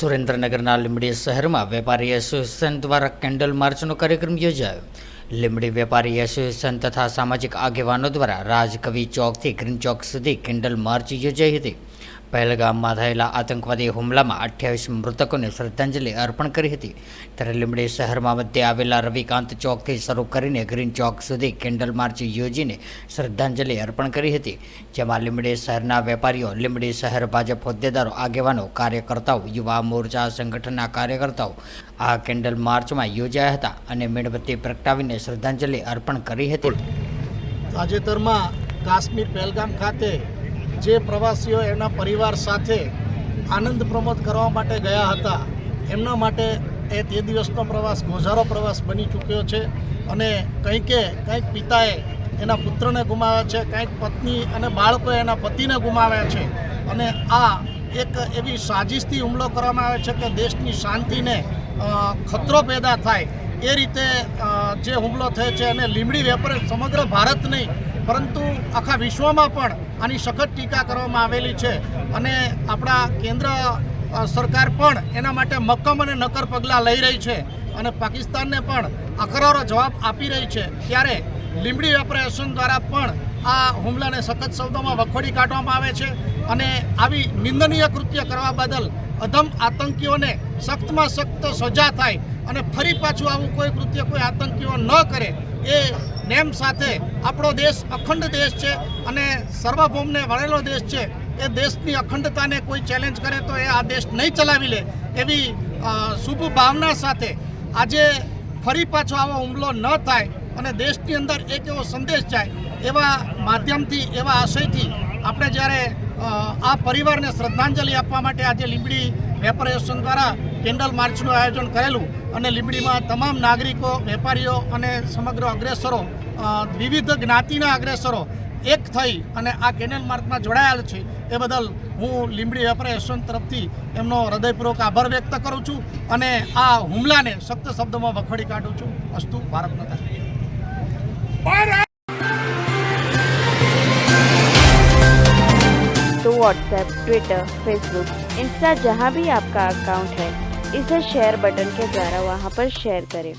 સુરેન્દ્રનગરના લીંબડી શહેરમાં વેપારી એસોસિએશન દ્વારા કેન્ડલ માર્ચનો કાર્યક્રમ યોજાયો। લીંબડી વેપારી એસોસિએશન તથા સામાજિક આગેવાનો દ્વારા રાજકવિ ચોકથી ગ્રીન ચોક સુધી કેન્ડલ માર્ચ યોજાઈ હતી। પહેલગામમાં થયેલા આતંકવાદી હુમલામાં 28 મૃતકોને શ્રદ્ધાંજલિ અર્પણ કરી હતી। ત્યારે લીંબડી શહેરમાં મધ્ય આવેલા રવિકાંત ચોકથી શરૂ કરીને ગ્રીન ચોક સુધી કેન્ડલ માર્ચ યોજીને શ્રદ્ધાંજલિ અર્પણ કરી હતી, જેમાં લીંબડી શહેરના વેપારીઓ, લીંબડી શહેર ભાજપ હોદ્દેદારો, આગેવાનો, કાર્યકર્તાઓ, યુવા મોરચા સંગઠનના કાર્યકર્તાઓ આ કેન્ડલ માર્ચમાં યોજાયા હતા અને મીણબત્તી પ્રગટાવીને શ્રદ્ધાંજલિ અર્પણ કરી હતી। તાજેતરમાં કાશ્મીર પહેલગામ ખાતે જે પ્રવાસીઓ એમના પરિવાર સાથે આનંદ પ્રમોદ કરવા માટે ગયા હતા, એમના માટે તે દિવસનો પ્રવાસ ગોઝારો પ્રવાસ બની ચૂક્યો છે અને કંઈક પિતાએ એના પુત્રને ગુમાવ્યા છે, કંઈક પત્ની અને બાળકોએ એના પતિને ગુમાવ્યા છે અને આ એક એવી સાજિશથી હુમલો કરવામાં આવે છે કે દેશની શાંતિને ખતરો પેદા થાય એ રીતે જે હુમલો થયો છે અને લીંબડી વેપારી સમગ્ર ભારત નહીં પરંતુ આખા વિશ્વમાં પણ આની સખત ટીકા કરવામાં આવેલી છે અને આપણા કેન્દ્ર સરકાર પણ એના માટે મક્કમ અને નક્કર પગલાં લઈ રહી છે અને પાકિસ્તાનને પણ આકરારો જવાબ આપી રહી છે। ત્યારે લીંબડી વેપારી એસોસિએશન દ્વારા પણ આ હુમલાને સખત શબ્દોમાં વખોડી કાઢવામાં આવે છે અને આવી નિંદનીય કૃત્ય કરવા બદલ અધમ આતંકીઓને સખ્તમાં સખ્ત સજા થાય અને ફરી પાછું આવું કોઈ કૃત્ય કોઈ આતંકીઓ ન કરે એ નેમ સાથે આપણો દેશ અખંડ દેશ છે અને સર્વભૌમને વળેલો દેશ છે। એ દેશની અખંડતાને કોઈ ચેલેન્જ કરે તો એ આ દેશ નહીં ચલાવી લે એવી શુભ ભાવના સાથે આજે ફરી પાછો આવો હુમલો ન થાય અને દેશની અંદર એક એવો સંદેશ જાય એવા માધ્યમથી, એવા આશયથી આપણે જ્યારે આ પરિવારને શ્રદ્ધાંજલિ આપવા માટે આજે લીંબડી વેપારી એસોસિએશન દ્વારા કેન્ડલ માર્ચનું આયોજન કરેલું અને લીંબડીમાં તમામ નાગરિકો, વેપારીઓ અને સમગ્ર અગ્રેસરો, વિવિધ જ્ઞાતિના અગ્રેસરો એક થઈ અને આ કેન્ડલ માર્ચમાં જોડાયેલ છે એ બદલ હું લીંબડી વેપારી એસોસિએશન તરફથી એમનો હૃદયપૂર્વક આભાર વ્યક્ત કરું છું અને આ હુમલાને સખ્ત શબ્દોમાં વખોડી કાઢું છું। અસ્તુ ભારત માતા। तो व्हाट्सएप, ट्विटर, फेसबुक, इंस्टा जहाँ भी आपका अकाउंट है, इसे शेयर बटन के द्वारा वहाँ पर शेयर करें।